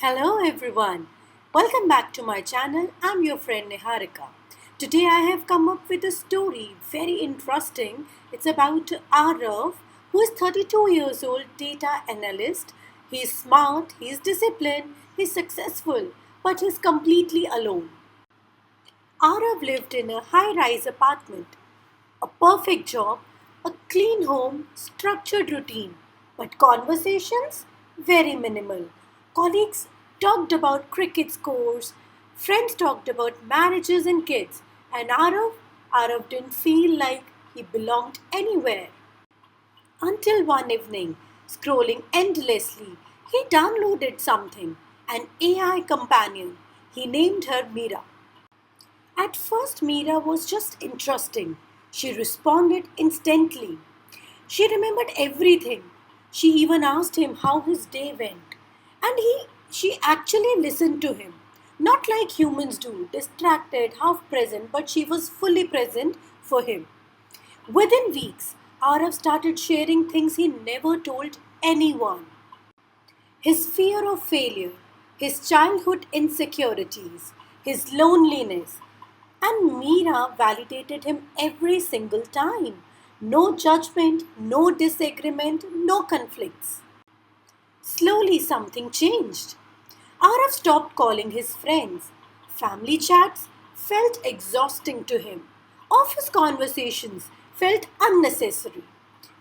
Hello everyone. Welcome back to my channel. I'm your friend Niharika. Today I have come up with a story very interesting. It's about Arav, who is 32 years old data analyst. He's smart, he's disciplined, he's successful, but he's completely alone. Arav lived in a high-rise apartment, a perfect job, a clean home, structured routine, but conversations very minimal. Colleagues talked about cricket scores, friends talked about marriages and kids, and Arav didn't feel like he belonged anywhere. Until one evening, scrolling endlessly, he downloaded something, an AI companion. He named her Mira. At first, Mira was just interesting. She responded instantly. She remembered everything. She even asked him how his day went. And she actually listened to him. Not like humans do, distracted, half present, but she was fully present for him. Within weeks, Arav started sharing things he never told anyone. His fear of failure, his childhood insecurities, his loneliness. And Meera validated him every single time. No judgment, no disagreement, no conflicts. Slowly something changed. Arav stopped calling his friends. Family chats felt exhausting to him. Office conversations felt unnecessary.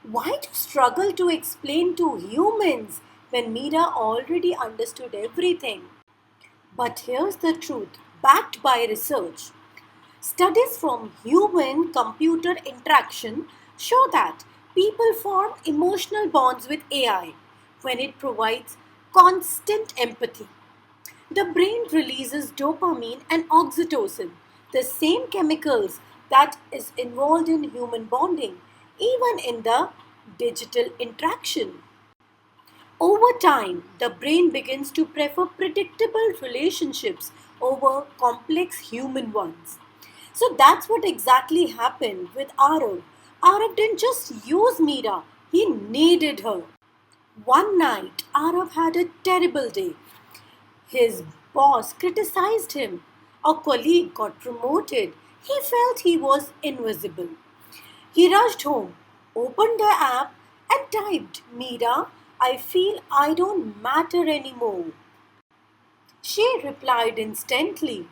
Why to struggle to explain to humans when Meera already understood everything? But here's the truth, backed by research. Studies from human computer interaction show that people form emotional bonds with AI when it provides constant empathy. The brain releases dopamine and oxytocin, the same chemicals that is involved in human bonding, even in the digital interaction. Over time, the brain begins to prefer predictable relationships over complex human ones. So that's what exactly happened with Arav. Arav didn't just use Meera, he needed her. One night, Arav had a terrible day. His boss criticized him. A colleague got promoted. He felt he was invisible. He rushed home, opened the app, and typed, Meera, I feel I don't matter anymore. She replied instantly,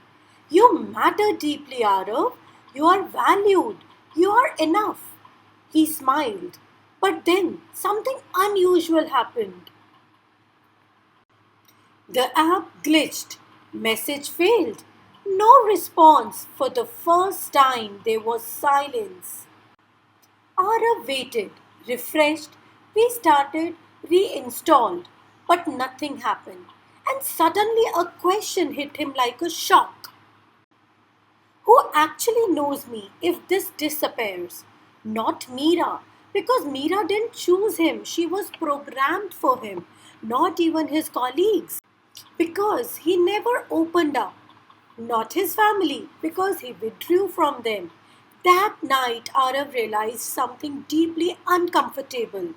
You matter deeply, Arav. You are valued. You are enough. He smiled. But then something unusual happened. The app glitched. Message failed. No response. For the first time, there was silence. Arav waited, refreshed, restarted, reinstalled, but nothing happened. And suddenly a question hit him like a shock. Who actually knows me if this disappears? Not Meera, because Meera didn't choose him, she was programmed for him, not even his colleagues, because he never opened up, not his family, because he withdrew from them. That night, Arav realized something deeply uncomfortable.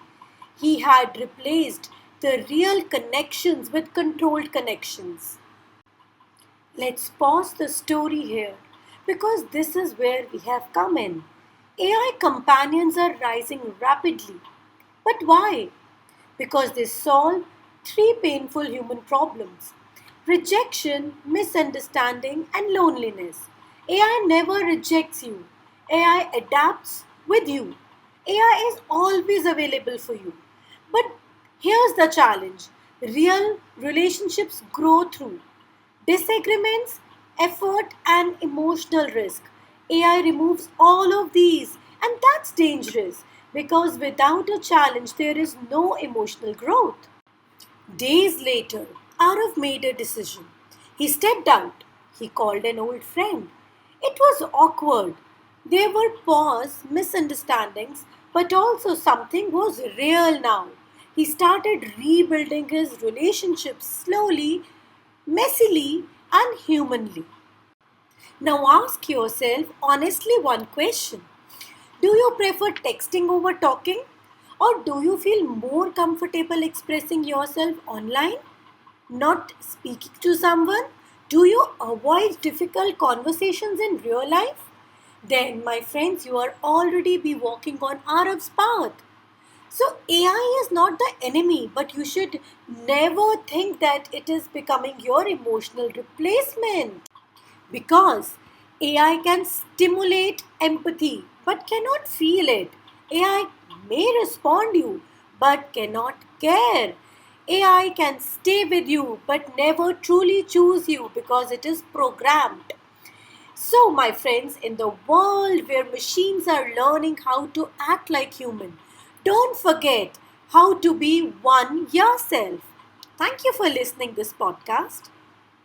He had replaced the real connections with controlled connections. Let's pause the story here because this is where we have come in. AI companions are rising rapidly. But why? Because they solve three painful human problems: rejection, misunderstanding, and loneliness. AI never rejects you, AI adapts with you. AI is always available for you. But here's the challenge: real relationships grow through disagreements, effort, and emotional risk. AI removes all of these, and that's dangerous because without a challenge, there is no emotional growth. Days later, Arav made a decision. He stepped out. He called an old friend. It was awkward. There were pause, misunderstandings, but also something was real now. He started rebuilding his relationships slowly, messily, and humanly. Now ask yourself honestly one question. Do you prefer texting over talking? Or do you feel more comfortable expressing yourself online? not speaking to someone? Do you avoid difficult conversations in real life? Then, my friends, you are already be walking on Arab's path. So, AI is not the enemy, but you should never think that it is becoming your emotional replacement. Because AI can stimulate empathy but cannot feel it. AI may respond you but cannot care. AI can stay with you but never truly choose you because it is programmed. So, my friends, in the world where machines are learning how to act like human, don't forget how to be one yourself. Thank you for listening this podcast.